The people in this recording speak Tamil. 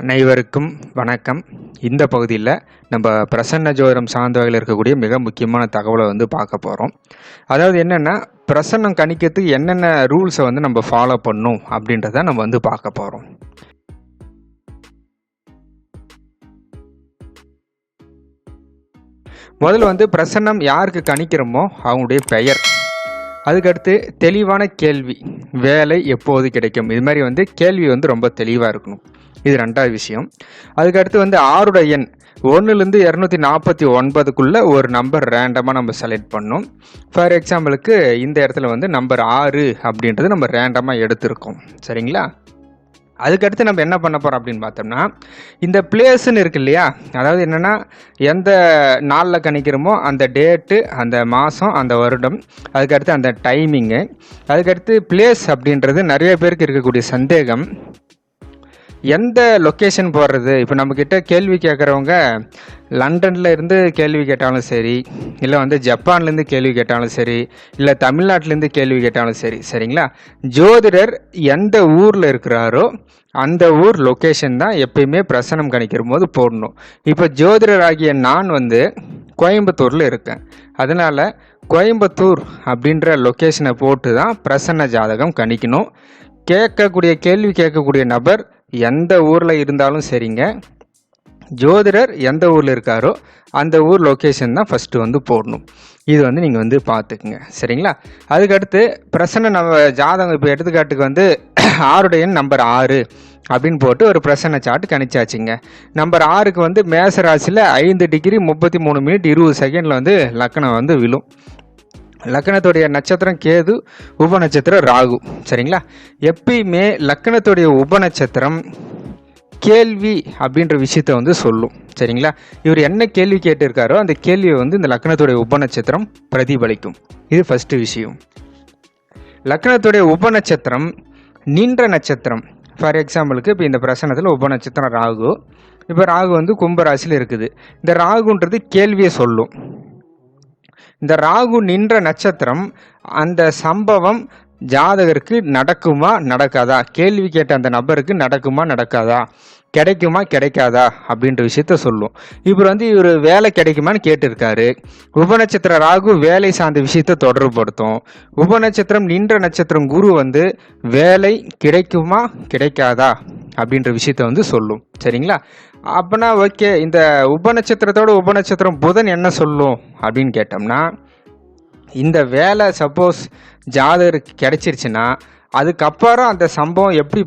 அனைவருக்கும் வணக்கம். இந்த பகுதியில் நம்ம பிரசன்ன ஜோதிடம் சார்ந்த வகையில் இருக்கக்கூடிய மிக முக்கியமான தகவலை பார்க்க போகிறோம். அதாவது என்னென்னா, பிரசன்னம் கணிக்கிறதுக்கு என்னென்ன ரூல்ஸை நம்ம ஃபாலோ பண்ணணும் அப்படின்றத நம்ம பார்க்க போகிறோம். முதல்ல பிரசன்னம் யாருக்கு கணிக்கிறோமோ அவங்களுடைய பெயர், அதுக்கடுத்து தெளிவான கேள்வி, வேலை எப்போது கிடைக்கும், இது மாதிரி கேள்வி ரொம்ப தெளிவாக இருக்கணும். இது ரெண்டாவது விஷயம். அதுக்கடுத்து ஆறுடைய எண் 1லேருந்து 249க்குள்ளே ஒரு நம்பர் ரேண்டமாக நம்ம செலக்ட் பண்ணோம். ஃபார் எக்ஸாம்பிளுக்கு இந்த இடத்துல நம்பர் 6 அப்படின்றது நம்ம ரேண்டமாக எடுத்திருக்கோம். சரிங்களா? அதுக்கடுத்து நம்ம என்ன பண்ண போகிறோம் அப்படின்னு பார்த்தோம்னா, இந்த பிளேஸ்ன்னு இருக்கு இல்லையா, அதாவது என்னென்னா எந்த நாளில் கணிக்கிறோமோ அந்த டேட்டு, அந்த மாதம், அந்த வருடம், அதுக்கடுத்து அந்த டைமிங்கு, அதுக்கடுத்து பிளேஸ் அப்படின்றது நிறைய பேருக்கு இருக்கக்கூடிய சந்தேகம். எந்த லொக்கேஷன் போடுறது? இப்போ நம்மக்கிட்ட கேள்வி கேட்குறவங்க லண்டனில் இருந்து கேள்வி கேட்டாலும் சரி, இல்லை ஜப்பான்லேருந்து கேள்வி கேட்டாலும் சரி, இல்லை தமிழ்நாட்டிலேருந்து கேள்வி கேட்டாலும் சரி, சரிங்களா? ஜோதிடர் எந்த ஊரில் இருக்கிறாரோ அந்த ஊர் லொக்கேஷன் தான் எப்பயுமே பிரசனம் கணிக்கிற போது போடணும். இப்போ ஜோதிடர் ஆகிய நான் கோயம்புத்தூரில் இருக்கேன். அதனால் கோயம்புத்தூர் அப்படின்ற லொக்கேஷனை போட்டு தான் பிரசன்ன ஜாதகம் கணிக்கணும். கேள்வி கேட்கக்கூடிய நபர் எந்த ஊரில் இருந்தாலும் சரிங்க, ஜோதிடர் எந்த ஊரில் இருக்காரோ அந்த ஊர் லொக்கேஷன் தான் ஃபஸ்ட்டு போடணும். இது நீங்கள் பார்த்துக்குங்க. சரிங்களா? அதுக்கடுத்து பிரசன்ன நம்ம ஜாதகம், இப்போ எடுத்துக்காட்டுக்கு ஆறுடைய நம்பர் 6 அப்படின்னு போட்டு ஒரு பிரசன்ன சார்ட் கணிச்சாச்சுங்க. நம்பர் 6க்கு மேச ராசியில் 5 டிகிரி 33 மினிட் 20 செகண்டில் லக்னம் விழும். லக்னத்துடைய நட்சத்திரம் கேது, உப நட்சத்திரம் ராகு. சரிங்களா? எப்பயுமே லக்னத்துடைய உப நட்சத்திரம் கேள்வி அப்படின்ற விஷயத்த சொல்லும். சரிங்களா? இவர் என்ன கேள்வி கேட்டிருக்காரோ அந்த கேள்வியை இந்த லக்னத்துடைய உப நட்சத்திரம் பிரதிபலிக்கும். இது ஃபர்ஸ்ட் விஷயம். லக்னத்துடைய உப நட்சத்திரம் நின்ற நட்சத்திரம். ஃபார் எக்ஸாம்பிளுக்கு இப்போ இந்த பிரசனத்தில் உப நட்சத்திரம் ராகு. இப்போ ராகு கும்பராசியில் இருக்குது. இந்த ராகுன்றது கேள்வியை சொல்லும். இந்த ராகு நின்ற நட்சத்திரம், அந்த சம்பவம் ஜாதகருக்கு நடக்குமா நடக்காதா, கேள்வி கேட்ட அந்த நபருக்கு நடக்குமா நடக்காதா, கிடைக்குமா கிடைக்காதா அப்படின்ற விஷயத்த சொல்லும். இவர் இவர் வேலை கிடைக்குமான்னு கேட்டிருக்காரு. உபநட்சத்திர ராகு வேலை சார்ந்த விஷயத்த தொடர்புபடுத்தும். உபநட்சத்திரம் நின்ற நட்சத்திரம் குரு வேலை கிடைக்குமா கிடைக்காதா அப்படின்ற விஷயத்த சொல்லும். சரிங்களா? அப்போனா ஓகே, இந்த உபநட்சத்திரத்தோட உபநட்சத்திரம் புதன் என்ன சொல்லும் அப்படின்னு கேட்டோம்னா, இந்த வேலை சப்போஸ் ஜாதகருக்கு கிடைச்சிருச்சுன்னா அதுக்கப்புறம் அந்த சம்பவம் எப்படி